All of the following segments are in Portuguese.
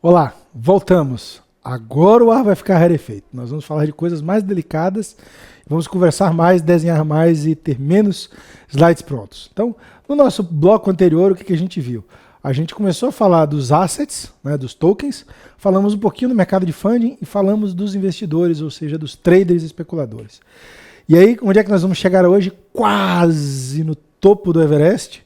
Olá, voltamos. Agora o ar vai ficar rarefeito. Nós vamos falar de coisas mais delicadas, vamos conversar mais, desenhar mais e ter menos slides prontos. Então, no nosso bloco anterior, o que a gente viu? A gente começou a falar dos assets, né, dos tokens, falamos um pouquinho do mercado de funding e falamos dos investidores, ou seja, dos traders e especuladores. E aí, onde é que nós vamos chegar hoje? Quase no topo do Everest.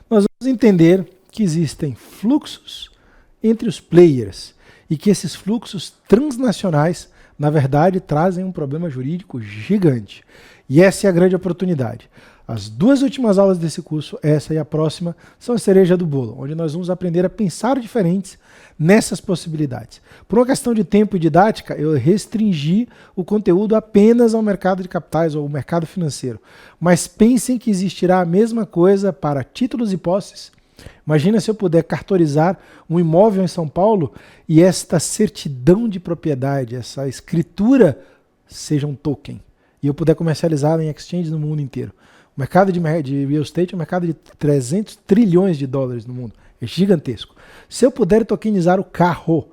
Nós vamos entender que existem fluxos entre os players e que esses fluxos transnacionais, na verdade, trazem um problema jurídico gigante. E essa é a grande oportunidade. As duas últimas aulas desse curso, essa e a próxima, são a cereja do bolo, onde nós vamos aprender a pensar diferentes nessas possibilidades. Por uma questão de tempo e didática, eu restringi o conteúdo apenas ao mercado de capitais ou ao mercado financeiro. Mas pensem que existirá a mesma coisa para títulos e posses. Imagina se eu puder cartorizar um imóvel em São Paulo e esta certidão de propriedade, essa escritura, seja um token. E eu puder comercializá-la em exchanges no mundo inteiro. O mercado de real estate é um mercado de 300 trilhões de dólares no mundo. É gigantesco. Se eu puder tokenizar o carro,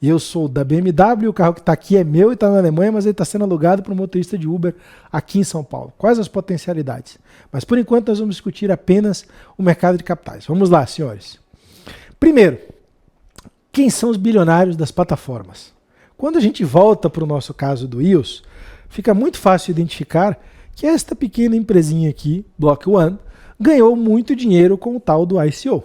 e eu sou da BMW, o carro que está aqui é meu e está na Alemanha, mas ele está sendo alugado para um motorista de Uber aqui em São Paulo. Quais as potencialidades? Mas por enquanto nós vamos discutir apenas o mercado de capitais. Vamos lá, senhores. Primeiro, quem são os bilionários das plataformas? Quando a gente volta para o nosso caso do EOS, fica muito fácil identificar que esta pequena empresinha aqui, Block One, ganhou muito dinheiro com o tal do ICO.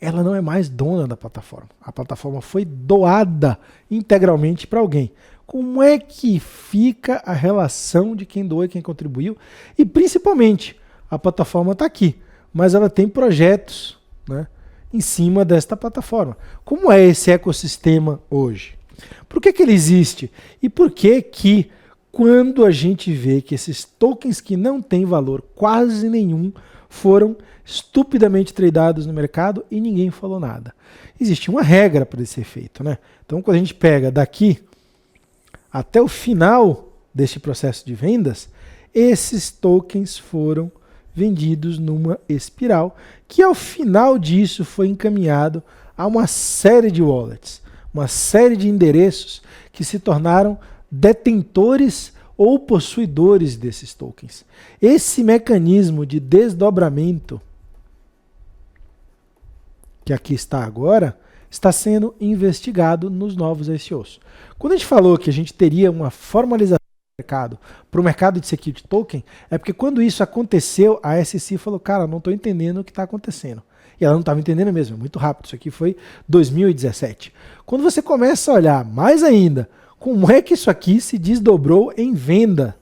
Ela não é mais dona da plataforma. A plataforma foi doada integralmente para alguém. Como é que fica a relação de quem doou e quem contribuiu? E principalmente, a plataforma está aqui, mas ela tem projetos, né, em cima desta plataforma. Como é esse ecossistema hoje? Por que ele existe? E por que quando a gente vê que esses tokens que não têm valor quase nenhum foram estupidamente tradeados no mercado e ninguém falou nada? Existe uma regra para esse efeito, né? Então, quando a gente pega daqui até o final deste processo de vendas, esses tokens foram vendidos numa espiral, que ao final disso foi encaminhado a uma série de wallets, uma série de endereços que se tornaram detentores ou possuidores desses tokens. Esse mecanismo de desdobramento, que aqui está agora, está sendo investigado nos novos ICOs. Quando a gente falou que a gente teria uma formalização do mercado para o mercado de security token, é porque quando isso aconteceu, a SEC falou, cara, não estou entendendo o que está acontecendo. E ela não estava entendendo mesmo, muito rápido. Isso aqui foi 2017. Quando você começa a olhar mais ainda, como é que isso aqui se desdobrou em venda?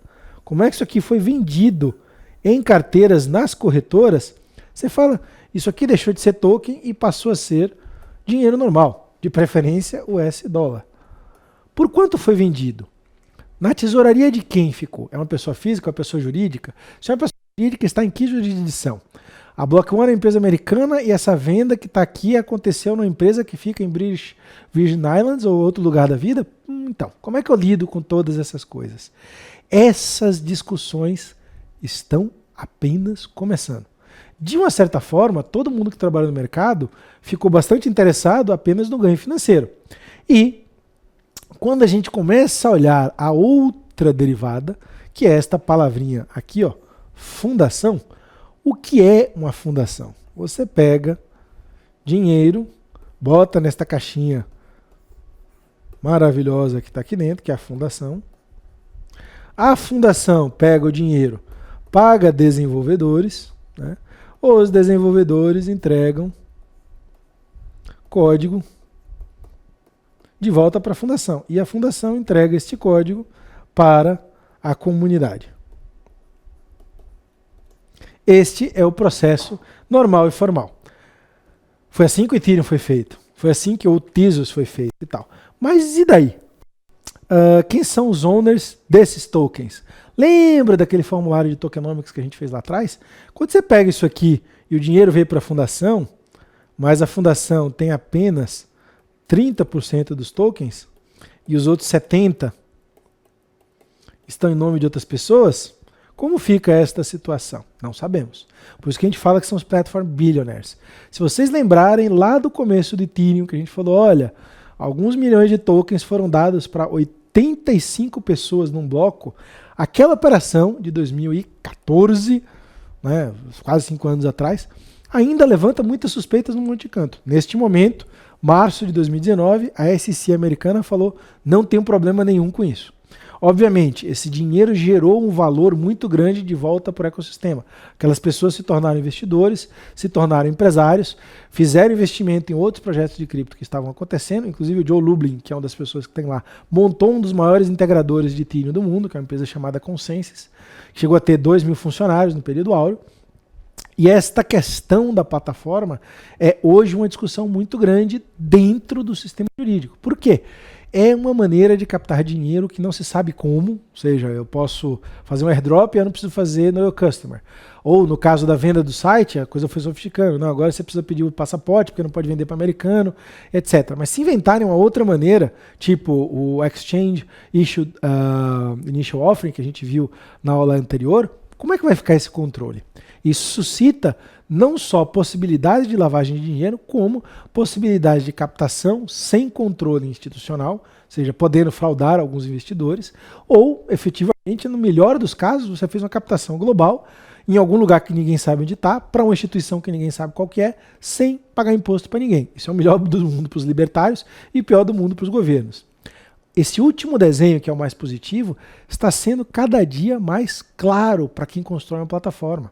Como é que isso aqui foi vendido em carteiras nas corretoras? Você fala, isso aqui deixou de ser token e passou a ser dinheiro normal, de preferência US dólar. Por quanto foi vendido? Na tesouraria de quem ficou? É uma pessoa física ou uma pessoa jurídica? Se é uma pessoa jurídica, está em que jurisdição? A Block One é uma empresa americana e essa venda que está aqui aconteceu numa empresa que fica em British Virgin Islands ou outro lugar da vida? Então, como é que eu lido com todas essas coisas? Essas discussões estão apenas começando. De uma certa forma, todo mundo que trabalha no mercado ficou bastante interessado apenas no ganho financeiro. E quando a gente começa a olhar a outra derivada, que é esta palavrinha aqui, ó, fundação. O que é uma fundação? Você pega dinheiro, bota nesta caixinha maravilhosa que está aqui dentro, que é a fundação. A fundação pega o dinheiro, paga desenvolvedores, né? Os desenvolvedores entregam código de volta para a fundação. E a fundação entrega este código para a comunidade. Este é o processo normal e formal. Foi assim que o Ethereum foi feito. Foi assim que o Tezos foi feito e tal. Mas e daí? Quem são os owners desses tokens? Lembra daquele formulário de tokenomics que a gente fez lá atrás? Quando você pega isso aqui e o dinheiro veio para a fundação, mas a fundação tem apenas 30% dos tokens e os outros 70% estão em nome de outras pessoas, como fica esta situação? Não sabemos. Por isso que a gente fala que são os platform billionaires. Se vocês lembrarem lá do começo do Ethereum, que a gente falou, olha, alguns milhões de tokens foram dados para 85 pessoas num bloco. Aquela operação de 2014, né, quase 5 anos atrás, ainda levanta muitas suspeitas num monte de canto. Neste momento, março de 2019, a SEC americana falou: não tem problema nenhum com isso. Obviamente, esse dinheiro gerou um valor muito grande de volta para o ecossistema. Aquelas pessoas se tornaram investidores, se tornaram empresários, fizeram investimento em outros projetos de cripto que estavam acontecendo. Inclusive o Joe Lublin, que é uma das pessoas que tem lá, montou um dos maiores integradores de Ethereum do mundo, que é uma empresa chamada Consensus. Chegou a ter 2.000 funcionários no período áureo. E esta questão da plataforma é hoje uma discussão muito grande dentro do sistema jurídico. Por quê? É uma maneira de captar dinheiro que não se sabe como, ou seja, eu posso fazer um airdrop e eu não preciso fazer no customer. Ou no caso da venda do site, a coisa foi sofisticando. Não, agora você precisa pedir o passaporte porque não pode vender para americano, etc. Mas se inventarem uma outra maneira, tipo o Exchange Issued Initial Offering, que a gente viu na aula anterior, como é que vai ficar esse controle? Isso suscita não só possibilidade de lavagem de dinheiro, como possibilidade de captação sem controle institucional, ou seja, podendo fraudar alguns investidores, ou efetivamente, no melhor dos casos, você fez uma captação global em algum lugar que ninguém sabe onde está, para uma instituição que ninguém sabe qual que é, sem pagar imposto para ninguém. Isso é o melhor do mundo para os libertários e o pior do mundo para os governos. Esse último desenho, que é o mais positivo, está sendo cada dia mais claro para quem constrói uma plataforma.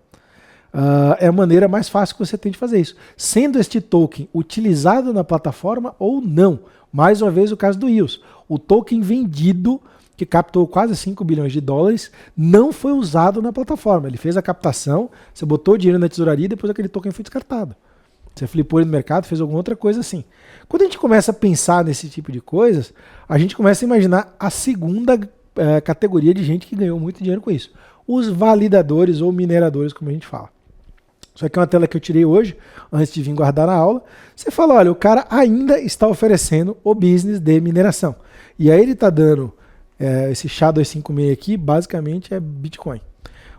É a maneira mais fácil que você tem de fazer isso. Sendo este token utilizado na plataforma ou não. Mais uma vez o caso do EOS. O token vendido, que captou quase 5 bilhões de dólares, não foi usado na plataforma. Ele fez a captação, você botou o dinheiro na tesouraria e depois aquele token foi descartado. Você flipou ele no mercado, fez alguma outra coisa assim. Quando a gente começa a pensar nesse tipo de coisas, a gente começa a imaginar a segunda categoria de gente que ganhou muito dinheiro com isso. Os validadores ou mineradores, como a gente fala. Isso aqui é uma tela que eu tirei hoje, antes de vir guardar na aula. Você fala, olha, o cara ainda está oferecendo o business de mineração. E aí ele está dando esse SHA-256 aqui, basicamente é Bitcoin.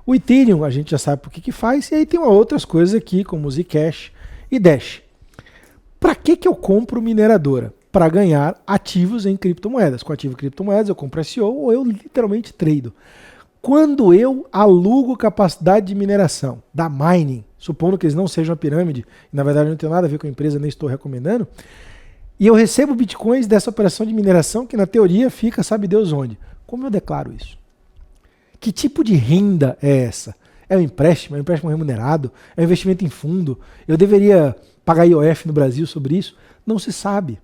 O Ethereum, a gente já sabe por que faz, e aí tem outras coisas aqui, como o Zcash e Dash. Para que eu compro mineradora? Para ganhar ativos em criptomoedas. Com ativo em criptomoedas eu compro SEO ou eu literalmente trado. Quando eu alugo capacidade de mineração da mining, supondo que eles não sejam uma pirâmide, e na verdade não tem nada a ver com a empresa, nem estou recomendando, e eu recebo bitcoins dessa operação de mineração que na teoria fica sabe Deus onde. Como eu declaro isso? Que tipo de renda é essa? É um empréstimo remunerado? É um investimento em fundo? Eu deveria pagar IOF no Brasil sobre isso? Não se sabe.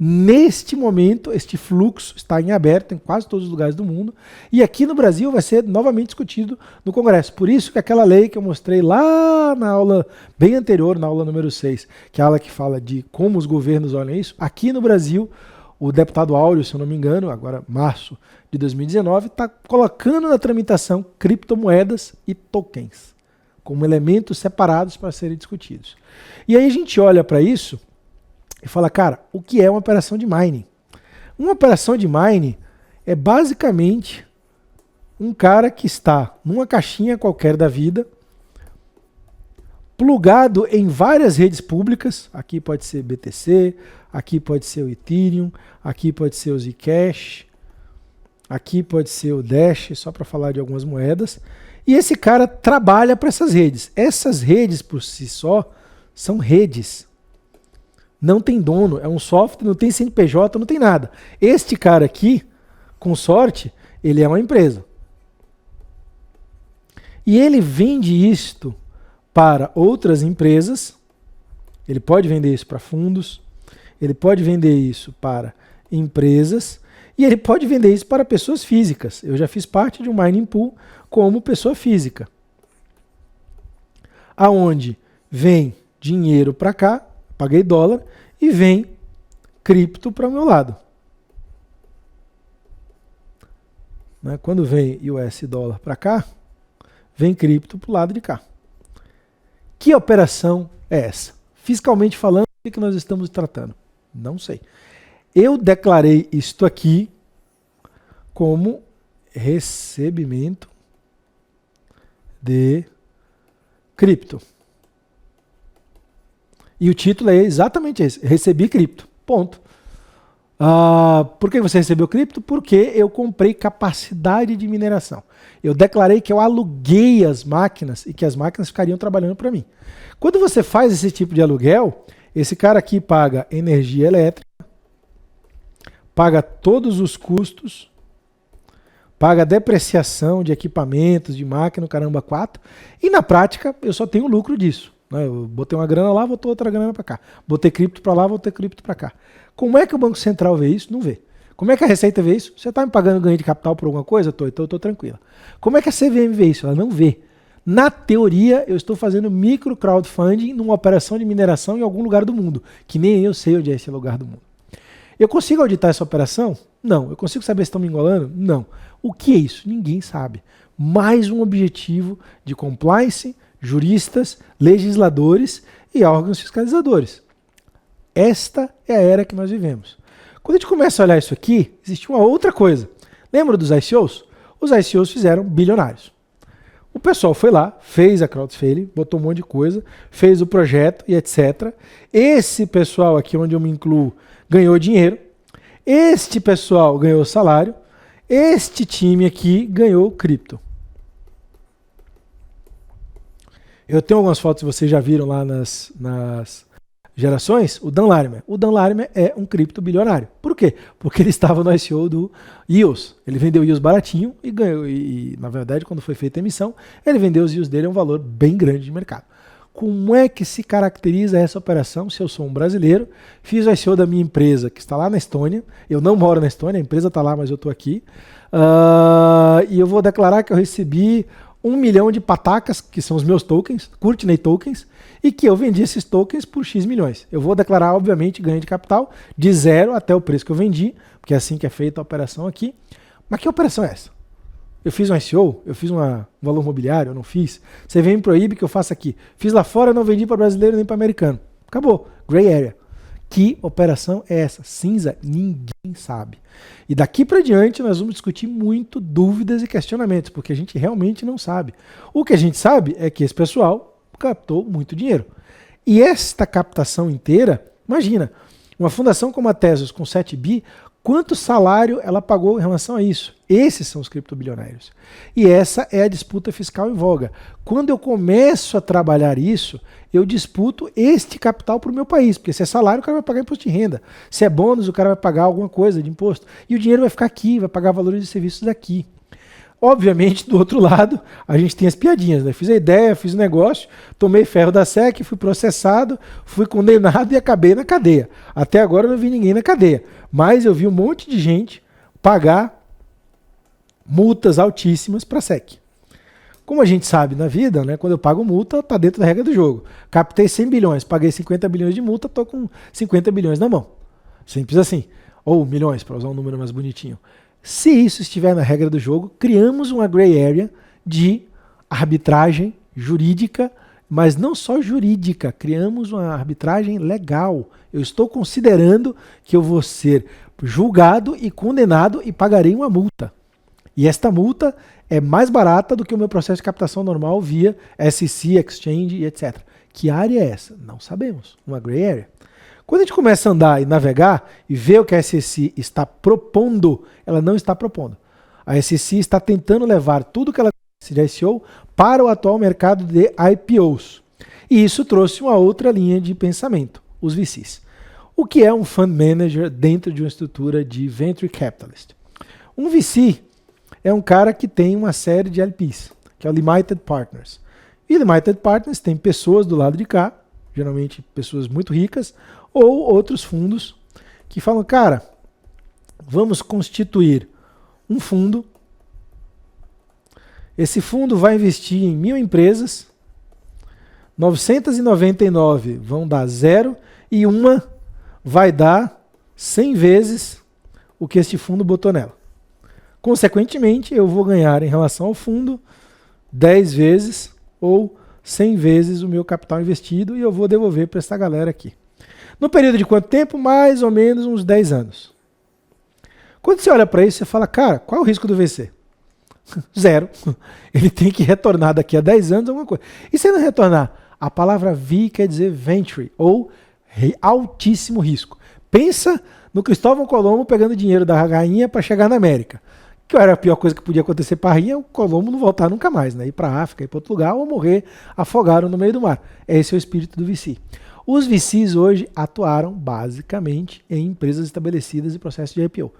Neste momento, este fluxo está em aberto em quase todos os lugares do mundo e aqui no Brasil vai ser novamente discutido no Congresso. Por isso que aquela lei que eu mostrei lá na aula bem anterior, na aula número 6, que é a aula que fala de como os governos olham isso, aqui no Brasil, o deputado Áureo, se eu não me engano, agora março de 2019, está colocando na tramitação criptomoedas e tokens como elementos separados para serem discutidos. E aí a gente olha para isso e fala, cara, o que é uma operação de mining? Uma operação de mining é basicamente um cara que está numa caixinha qualquer da vida, plugado em várias redes públicas, aqui pode ser BTC, aqui pode ser o Ethereum, aqui pode ser o Zcash, aqui pode ser o Dash, só para falar de algumas moedas, e esse cara trabalha para essas redes. Essas redes por si só são redes. Não tem dono, é um software, não tem CNPJ, não tem nada. Este cara aqui, com sorte, ele é uma empresa. E ele vende isto para outras empresas, ele pode vender isso para fundos, ele pode vender isso para empresas, e ele pode vender isso para pessoas físicas. Eu já fiz parte de um mining pool como pessoa física. Aonde vem dinheiro para cá, paguei dólar, e vem cripto para o meu lado. Né? Quando vem US dólar para cá, vem cripto para o lado de cá. Que operação é essa? Fiscalmente falando, o que nós estamos tratando? Não sei. Eu declarei isto aqui como recebimento de cripto. E o título é exatamente esse, recebi cripto, ponto. Por que você recebeu cripto? Porque eu comprei capacidade de mineração. Eu declarei que eu aluguei as máquinas e que as máquinas ficariam trabalhando para mim. Quando você faz esse tipo de aluguel, esse cara aqui paga energia elétrica, paga todos os custos, paga depreciação de equipamentos, de máquina, caramba, 4, e na prática eu só tenho lucro disso. Eu botei uma grana lá, botou outra grana para cá. Botei cripto para lá, botei cripto para cá. Como é que o Banco Central vê isso? Não vê. Como é que a Receita vê isso? Você está me pagando ganho de capital por alguma coisa? Então eu estou tranquila. Como é que a CVM vê isso? Ela não vê. Na teoria, eu estou fazendo micro crowdfunding numa operação de mineração em algum lugar do mundo, que nem eu sei onde é esse lugar do mundo. Eu consigo auditar essa operação? Não. Eu consigo saber se estão me engolando? Não. O que é isso? Ninguém sabe. Mais um objetivo de compliance, juristas, legisladores e órgãos fiscalizadores. Esta é a era que nós vivemos. Quando a gente começa a olhar isso aqui, existe uma outra coisa. Lembra dos ICOs? Os ICOs fizeram bilionários. O pessoal foi lá, fez a crowdfunding, botou um monte de coisa, fez o projeto e etc. Esse pessoal aqui, onde eu me incluo, ganhou dinheiro. Este pessoal ganhou salário. Este time aqui ganhou cripto. Eu tenho algumas fotos que vocês já viram lá nas gerações. O Dan Larimer. O Dan Larimer é um cripto bilionário. Por quê? Porque ele estava no ICO do EOS. Ele vendeu EOS baratinho e ganhou. E na verdade, quando foi feita a emissão, ele vendeu os EOS dele a um valor bem grande de mercado. Como é que se caracteriza essa operação? Se eu sou um brasileiro, fiz o ICO da minha empresa, que está lá na Estônia. Eu não moro na Estônia, a empresa está lá, mas eu estou aqui. E eu vou declarar que eu recebi 1 milhão de patacas, que são os meus tokens, Courtney tokens, e que eu vendi esses tokens por X milhões. Eu vou declarar, obviamente, ganho de capital de 0 até o preço que eu vendi, porque é assim que é feita a operação aqui. Mas que operação é essa? Eu fiz um ICO, eu fiz um valor mobiliário, eu não fiz. Você vem me proíbe que eu faça aqui. Fiz lá fora, eu não vendi para brasileiro nem para americano. Acabou. Gray area. Que operação é essa? Cinza? Ninguém sabe. E daqui para diante nós vamos discutir muito dúvidas e questionamentos, porque a gente realmente não sabe. O que a gente sabe é que esse pessoal captou muito dinheiro. E esta captação inteira, imagina, uma fundação como a Tesos com 7 bi, quanto salário ela pagou em relação a isso? Esses são os criptobilionários. E essa é a disputa fiscal em voga. Quando eu começo a trabalhar isso, eu disputo este capital para o meu país, porque se é salário, o cara vai pagar imposto de renda. Se é bônus, o cara vai pagar alguma coisa de imposto. E o dinheiro vai ficar aqui, vai pagar valores de serviços daqui. Obviamente, do outro lado, a gente tem as piadinhas, né? Fiz a ideia, fiz o negócio, tomei ferro da SEC, fui processado, fui condenado e acabei na cadeia. Até agora eu não vi ninguém na cadeia, mas eu vi um monte de gente pagar multas altíssimas para a SEC. Como a gente sabe na vida, né, quando eu pago multa, está dentro da regra do jogo. Captei 100 bilhões, paguei 50 bilhões de multa, estou com 50 bilhões na mão. Simples assim. Ou milhões, para usar um número mais bonitinho. Se isso estiver na regra do jogo, criamos uma gray area de arbitragem jurídica, mas não só jurídica, criamos uma arbitragem legal. Eu estou considerando que eu vou ser julgado e condenado e pagarei uma multa. E esta multa é mais barata do que o meu processo de captação normal via SEC, Exchange e etc. Que área é essa? Não sabemos. Uma gray area. Quando a gente começa a andar e navegar e ver o que a SEC está propondo, ela não está propondo. A SEC está tentando levar tudo que ela se ICO para o atual mercado de IPOs. E isso trouxe uma outra linha de pensamento, os VCs. O que é um fund manager dentro de uma estrutura de venture capitalist? Um VC é um cara que tem uma série de LPs, que é o Limited Partners. E Limited Partners tem pessoas do lado de cá, geralmente pessoas muito ricas, ou outros fundos que falam, cara, vamos constituir um fundo. Esse fundo vai investir em 1.000 empresas, 999 vão dar 0 e uma vai dar 100 vezes o que este fundo botou nela. Consequentemente, eu vou ganhar em relação ao fundo 10 vezes ou 100 vezes o meu capital investido e eu vou devolver para essa galera aqui. No período de quanto tempo? Mais ou menos uns 10 anos. Quando você olha para isso, você fala, cara, qual é o risco do VC? 0. Ele tem que retornar daqui a 10 anos alguma coisa. E se ele não retornar? A palavra V quer dizer venture, ou altíssimo risco. Pensa no Cristóvão Colombo pegando dinheiro da rainha para chegar na América. Que era a pior coisa que podia acontecer para a rainha, o Colombo não voltar nunca mais, né? Ir para a África, ir para outro lugar ou morrer afogado no meio do mar. Esse é o espírito do VC. Os VCs hoje atuaram basicamente em empresas estabelecidas e processos de IPO.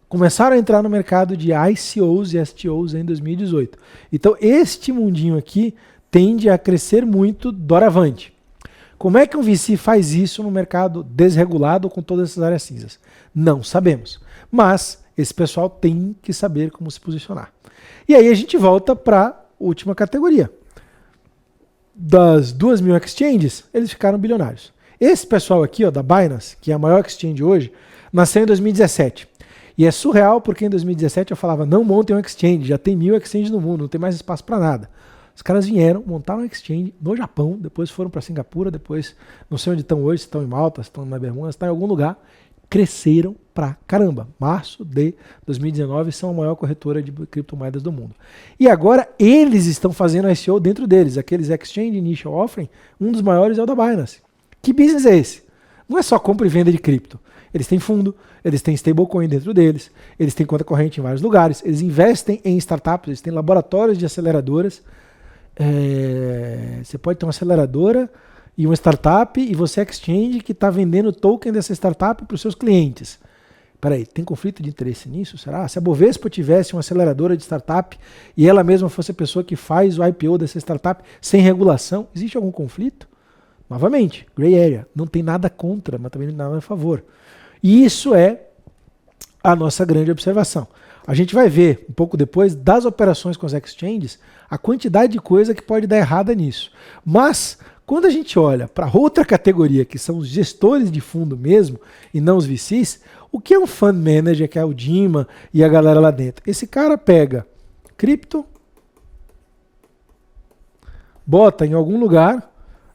Começaram a entrar no mercado de ICOs e STOs em 2018. Então, este mundinho aqui tende a crescer muito doravante. Como é que um VC faz isso no mercado desregulado com todas essas áreas cinzas? Não sabemos. Mas esse pessoal tem que saber como se posicionar. E aí a gente volta para a última categoria. Das 2.000 exchanges, eles ficaram bilionários. Esse pessoal aqui, ó, da Binance, que é a maior exchange hoje, nasceu em 2017. E é surreal porque em 2017 eu falava, não montem um exchange, já tem 1.000 exchanges no mundo, não tem mais espaço para nada. Os caras vieram, montaram um exchange no Japão, depois foram para Singapura, depois não sei onde estão hoje, se estão em Malta, se estão na Bermuda, se estão em algum lugar, cresceram pra caramba. Março de 2019 são a maior corretora de criptomoedas do mundo. E agora eles estão fazendo ICO dentro deles, aqueles Exchange Initial Offering, um dos maiores é o da Binance. Que business é esse? Não é só compra e venda de cripto. Eles têm fundo, eles têm stablecoin dentro deles, eles têm conta corrente em vários lugares, eles investem em startups, eles têm laboratórios de aceleradoras. Você pode ter uma aceleradora e uma startup e você é exchange que está vendendo token dessa startup para os seus clientes. Peraí, tem conflito de interesse nisso? Será? Se a Bovespa tivesse uma aceleradora de startup e ela mesma fosse a pessoa que faz o IPO dessa startup sem regulação, existe algum conflito? Novamente, gray area. Não tem nada contra, mas também nada a favor. E isso é a nossa grande observação. A gente vai ver um pouco depois das operações com os exchanges a quantidade de coisa que pode dar errada nisso. Mas quando a gente olha para outra categoria, que são os gestores de fundo mesmo, e não os VCs, o que é um fund manager, que é o Dima e a galera lá dentro? Esse cara pega cripto, bota em algum lugar,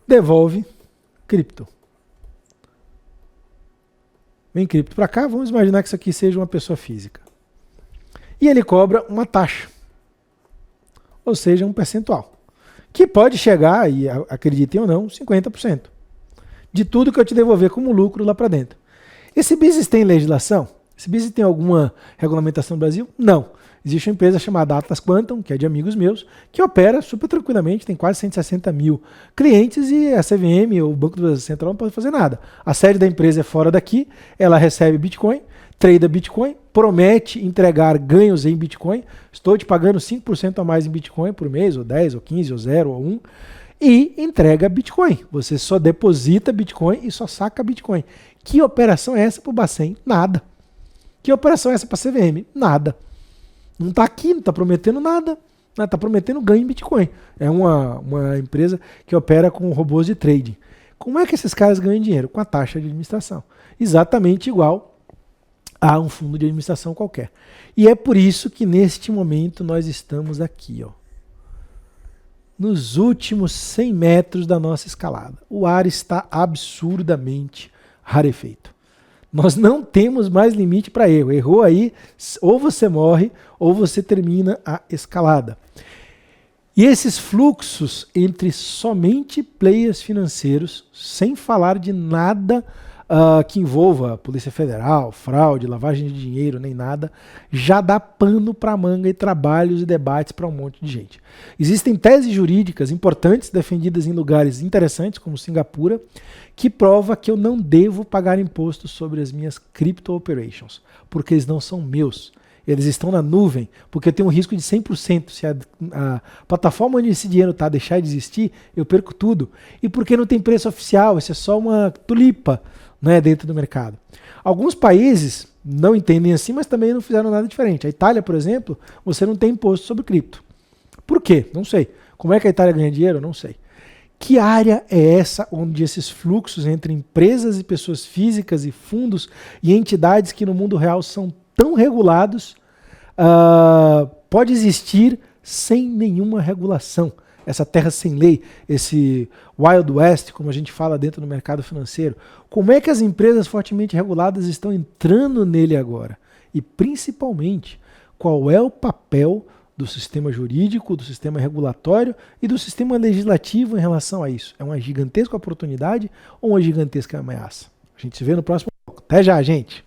devolve cripto. Vem cripto para cá, vamos imaginar que isso aqui seja uma pessoa física. E ele cobra uma taxa, ou seja, um percentual, que pode chegar, e acreditem ou não, 50% de tudo que eu te devolver como lucro lá para dentro. Esse business tem legislação? Esse business tem alguma regulamentação no Brasil? Não. Existe uma empresa chamada Atlas Quantum, que é de amigos meus, que opera super tranquilamente, tem quase 160 mil clientes e a CVM, ou o Banco do Brasil Central, não pode fazer nada. A sede da empresa é fora daqui, ela recebe Bitcoin, trada Bitcoin, promete entregar ganhos em Bitcoin, estou te pagando 5% a mais em Bitcoin por mês, ou 10, ou 15, ou 0, ou 1, e entrega Bitcoin. Você só deposita Bitcoin e só saca Bitcoin. Que operação é essa para o Bacen? Nada. Que operação é essa para a CVM? Nada. Não está aqui, não está prometendo nada. Está prometendo ganho em Bitcoin. É uma empresa que opera com robôs de trading. Como é que esses caras ganham dinheiro? Com a taxa de administração. Exatamente igual a um fundo de administração qualquer. E é por isso que neste momento nós estamos aqui, ó, nos últimos 100 metros da nossa escalada. O ar está absurdamente rarefeito. Nós não temos mais limite para erro. Errou aí, ou você morre, ou você termina a escalada. E esses fluxos entre somente players financeiros, sem falar de nada que envolva Polícia Federal, fraude, lavagem de dinheiro, nem nada, já dá pano para manga e trabalhos e debates para um monte de gente. Existem teses jurídicas importantes defendidas em lugares interessantes, como Singapura, que prova que eu não devo pagar imposto sobre as minhas crypto operations, porque eles não são meus. Eles estão na nuvem, porque eu tenho um risco de 100%. Se a plataforma onde esse dinheiro está deixar de existir, eu perco tudo. E porque não tem preço oficial, isso é só uma tulipa, né, dentro do mercado. Alguns países não entendem assim, mas também não fizeram nada diferente. A Itália, por exemplo, você não tem imposto sobre cripto. Por quê? Não sei. Como é que a Itália ganha dinheiro? Não sei. Que área é essa onde esses fluxos entre empresas e pessoas físicas e fundos e entidades que no mundo real são tão regulados pode existir sem nenhuma regulação? Essa terra sem lei, esse Wild West, como a gente fala dentro do mercado financeiro. Como é que as empresas fortemente reguladas estão entrando nele agora? E principalmente, qual é o papel do sistema jurídico, do sistema regulatório e do sistema legislativo em relação a isso? É uma gigantesca oportunidade ou uma gigantesca ameaça? A gente se vê no próximo bloco. Até já, gente!